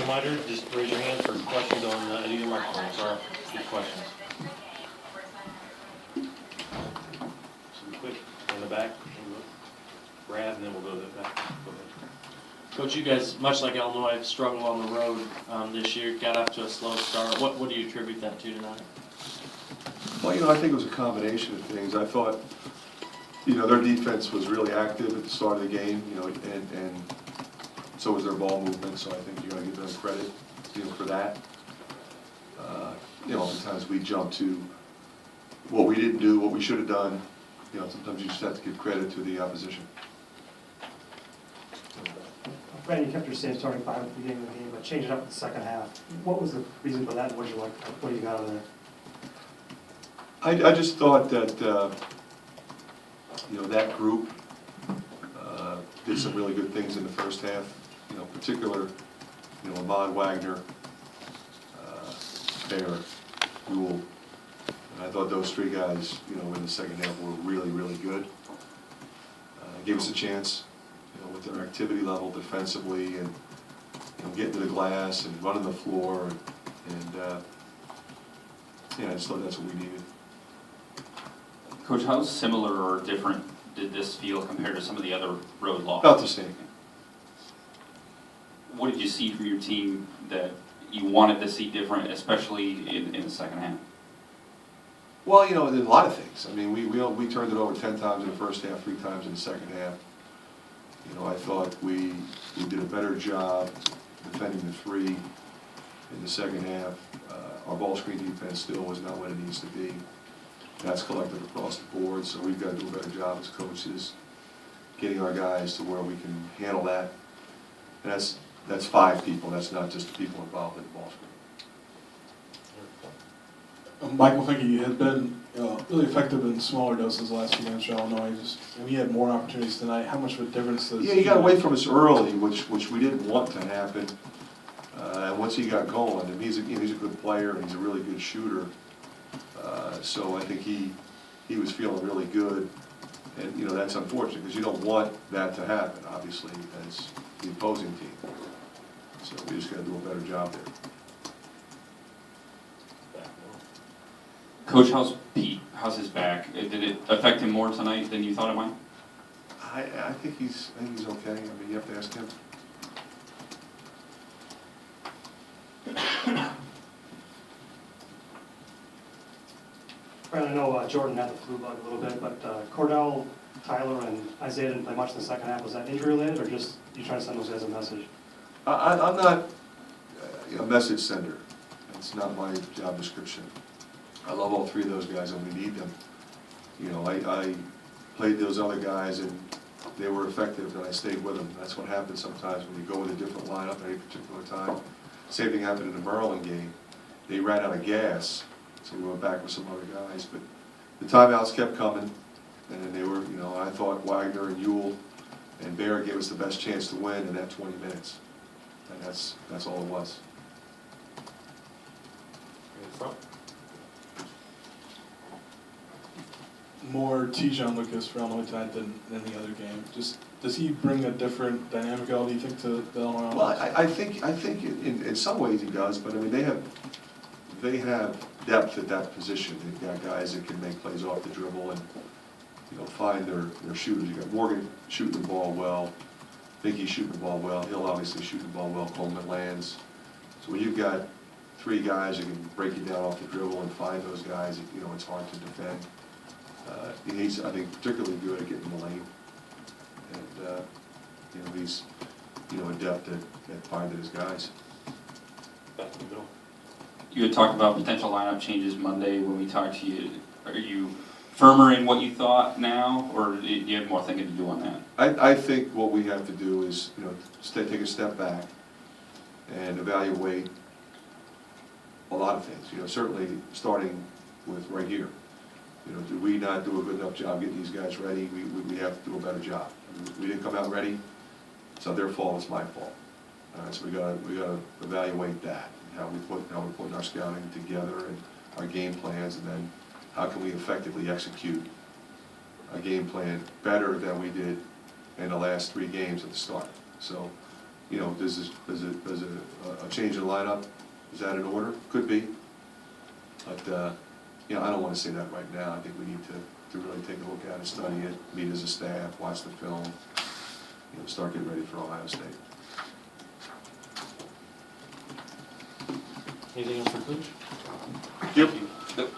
reminder, just raise your hand for questions on any of the microphones. Sorry, good questions. So quick, in the back, Brad, and then we'll go to the back. Go ahead. Coach, you guys, much like Illinois, have struggled on the road this year, got off to a slow start. What do you attribute that to tonight? Well, I think it was a combination of things. I thought, their defense was really active at the start of the game, and so was their ball movement, so I think you got to give them credit, for that. Oftentimes we jump to what we didn't do, what we should have done. Sometimes you just have to give credit to the opposition. Fran, you kept your same starting five at the beginning of the game, but changed it up in the second half. What was the reason for that, and what do you like? What do you got out of there? I just thought that, that group did some really good things in the first half. Particular, Ahmad Wagner, Bear, Rule. And I thought those three guys, in the second half were really, really good. Gave us a chance, with their activity level defensively and, getting to the glass and running the floor. And I just thought that's what we needed. Coach, how similar or different did this feel compared to some of the other road losses? About the same. What did you see from your team that you wanted to see different, especially in the second half? Well, there's a lot of things. I mean, we turned it over 10 times in the first half, 3 times in the second half. I thought we did a better job defending the 3 in the second half. Our ball screen defense still was not what it needs to be. That's collective across the board, so we've got to do a better job as coaches getting our guys to where we can handle that. And that's 5 people, that's not just the people involved in the ball screen. Michael Finke has been really effective in smaller doses the last few games for Illinois. He had more opportunities tonight. How much of a difference does... Yeah, he got away from us early, which we didn't want to happen. And once he got going, and he's a good player and he's a really good shooter. So I think he was feeling really good. And, that's unfortunate because you don't want that to happen, obviously, as the opposing team. So we just got to do a better job there. Coach, how's Pete? How's his back? Did it affect him more tonight than you thought it might? I think he's okay. I mean, you have to ask him. Fran, I know Jordan had the flu bug a little bit, but Cordell, Tyler, and Isaiah didn't play much in the second half. Was that injury related, or just you trying to send those guys a message? I'm not a message sender. It's not my job description. I love all 3 of those guys, and we need them. I played those other guys, and they were effective, and I stayed with them. That's what happens sometimes when you go with a different lineup at any particular time. Same thing happened in the Maryland game. They ran out of gas, so we went back with some other guys. But the timeouts kept coming, and they were, I thought Wagner and Ewell and Bear gave us the best chance to win in that 20 minutes. And that's all it was. In front. More Tijon Lucas for Illinois tonight than the other game. Just does he bring a different dynamic, do you think, to the Illinois offense? Well, I think in some ways he does, but I mean they have depth at that position. They've got guys that can make plays off the dribble and find their shooters. You got Morgan shooting the ball well, Finke shooting the ball well. He'll obviously shoot the ball well. Coleman lands. So when you've got 3 guys who can break you down off the dribble and find those guys, it's hard to defend. He's, I think, particularly good at getting in the lane, and he's, adept at finding his guys. Back in the middle. You had talked about potential lineup changes Monday when we talked to you. Are you firmer in what you thought now, or do you have more thinking to do on that? I think what we have to do is, take a step back and evaluate a lot of things. Certainly starting with right here. Did we not do a good enough job getting these guys ready? We have to do a better job. We didn't come out ready. It's not their fault. It's my fault. So we gotta evaluate that. How we're putting our scouting together and our game plans, and then how can we effectively execute a game plan better than we did in the last 3 games at the start. So You know, does a change in lineup, is that in order? Could be. But, you know, I don't wanna say that right now. I think we need to really take a look at it, study it, meet as a staff, watch the film, you know, start getting ready for Ohio State. Anything else for Coach? Yep. Yep.